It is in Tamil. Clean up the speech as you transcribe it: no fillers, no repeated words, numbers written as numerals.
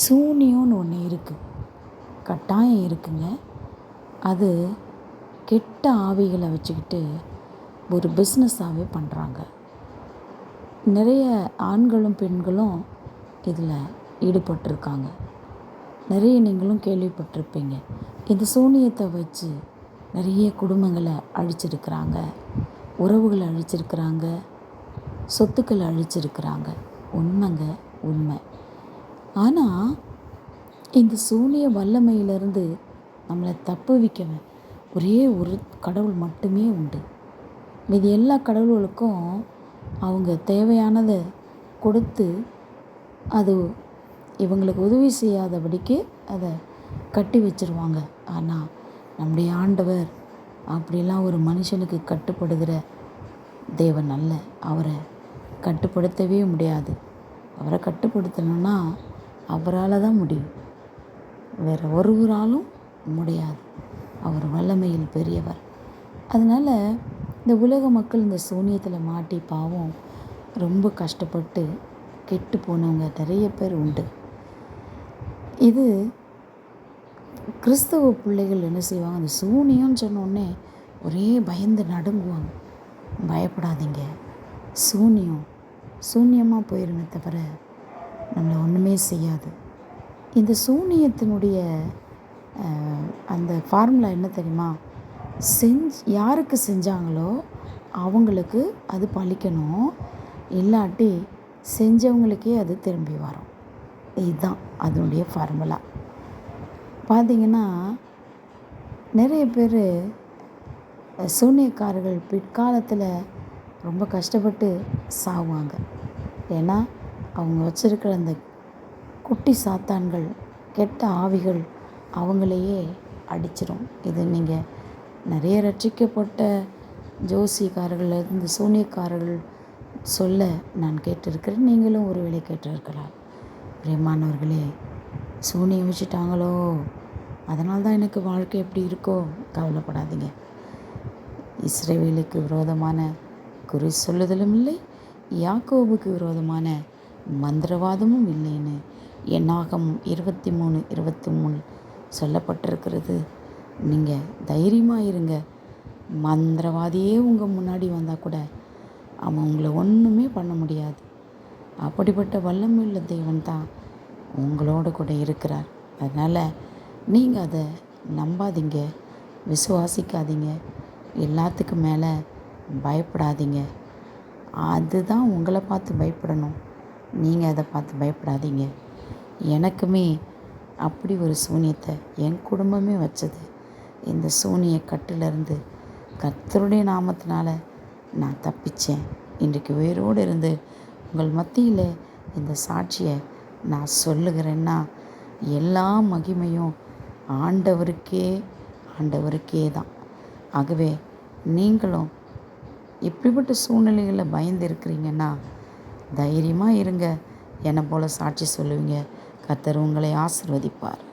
சூனியம்னு ஒன்று இருக்குது, கட்டாயம் இருக்குங்க. அது கெட்ட ஆவிகளை வச்சுக்கிட்டு ஒரு பிஸ்னஸாகவே பண்ணுறாங்க. நிறைய ஆண்களும் பெண்களும் இதில் ஈடுபட்டிருக்காங்க. நிறைய நீங்களும் கேள்விப்பட்டிருப்பீங்க. இந்த சூனியத்தை வச்சு நிறைய குடும்பங்களை அழிச்சிருக்கிறாங்க, உறவுகளை அழிச்சிருக்கிறாங்க, சொத்துக்களை அழிச்சிருக்கிறாங்க. உண்மைங்க, உண்மை. ஆனால் இந்த சூனிய வல்லமையிலிருந்து நம்மளை தப்புவிக்க ஒரே ஒரு கடவுள் மட்டுமே உண்டு. மீதி எல்லா கடவுள்களுக்கும் அவங்க தேவையானதை கொடுத்து அது இவங்களுக்கு உதவி செய்யாதபடிக்கு அதை கட்டி வச்சிருவாங்க. ஆனால் நம்முடைய ஆண்டவர் அப்படிலாம் ஒரு மனுஷனுக்கு கட்டுப்படுகிற தேவன் அல்ல. அவரை கட்டுப்படுத்தவே முடியாது. அவரை கட்டுப்படுத்தணுன்னா அவரால் தான் முடியும், வேறு ஒருவராலும் முடியாது. அவர் வல்லமையில் பெரியவர். அதனால் இந்த உலக மக்கள் இந்த சூனியத்தில் மாட்டி பாவம் ரொம்ப கஷ்டப்பட்டு கெட்டு போனவங்க நிறைய பேர் உண்டு. இது கிறிஸ்தவ பிள்ளைகள் என்ன செய்வாங்க, அந்த சூனியம்னு சொன்னோடனே ஒரே பயந்து நடுங்குவாங்க. பயப்படாதீங்க, சூன்யமாக போயிருமே தவிர நம்மளை ஒன்றுமே செய்யாது. இந்த சூனியத்தினுடைய அந்த ஃபார்முலா என்ன தெரியுமா? யாருக்கு செஞ்சாங்களோ அவங்களுக்கு அது பலிக்கணும், இல்லாட்டி செஞ்சவங்களுக்கே அது திரும்பி வரும். இதுதான் அதனுடைய ஃபார்முலா. பார்த்திங்கன்னா நிறைய பேர் சூனியக்காரர்கள் பிற்காலத்தில் ரொம்ப கஷ்டப்பட்டு சாவாங்க. ஏன்னா அவங்க வச்சுருக்கிற அந்த குட்டி சாத்தான்கள், கெட்ட ஆவிகள் அவங்களையே அடிச்சிடும். இது நீங்கள் நிறைய ரட்சிக்கப்பட்ட ஜோசியக்காரர்கள், இந்த சூனியக்காரர்கள் சொல்ல நான் கேட்டிருக்கிறேன். நீங்களும் ஒரு வேளை கேட்டிருக்கலாம். பிரியமானவர்களே, சூனியம் வச்சுட்டாங்களோ அதனால தான் எனக்கு வாழ்க்கை எப்படி இருக்கோ, கவலைப்படாதீங்க. இஸ்ரவேலுக்கு விரோதமான குறி சொல்லுதலும் இல்லை, யாக்கோபுக்கு விரோதமான மந்திரவாதமும் இல்லைன்னு என்னாகமம் 23:23 சொல்லப்பட்டிருக்கிறது. நீங்கள் தைரியமாக இருங்க. மந்திரவாதியே உங்கள் முன்னாடி வந்தால் கூட அவன் உங்களை ஒன்றுமே பண்ண முடியாது. அப்படிப்பட்ட வல்லமையுள்ள தேவன் தான் உங்களோட கூட இருக்கிறார். அதனால் நீங்கள் அதை நம்பாதீங்க, விசுவாசிக்காதீங்க, எல்லாத்துக்கும் மேலே பயப்படாதீங்க. அதுதான் உங்களை பார்த்து பயப்படணும், நீங்கள் அதை பார்த்து பயப்படாதீங்க. எனக்குமே அப்படி ஒரு சூனியத்தை என் குடும்பமே வச்சது. இந்த சூனிய கட்டிலிருந்து கர்த்தருடைய நாமத்தினால நான் தப்பித்தேன். இன்றைக்கு உயிரோடு இருந்து உங்கள் மத்தியில் இந்த சாட்சியை நான் சொல்லுகிறேன்னா எல்லா மகிமையும் ஆண்டவருக்கே தான். ஆகவே நீங்களும் இப்படிப்பட்ட சூழ்நிலைகளில் பயந்து இருக்கிறீங்கன்னா தைரியமாக இருங்க. என்னை போல் சாட்சி சொல்லுவீங்க. கர்த்தர் உங்களை ஆசீர்வதிப்பார்.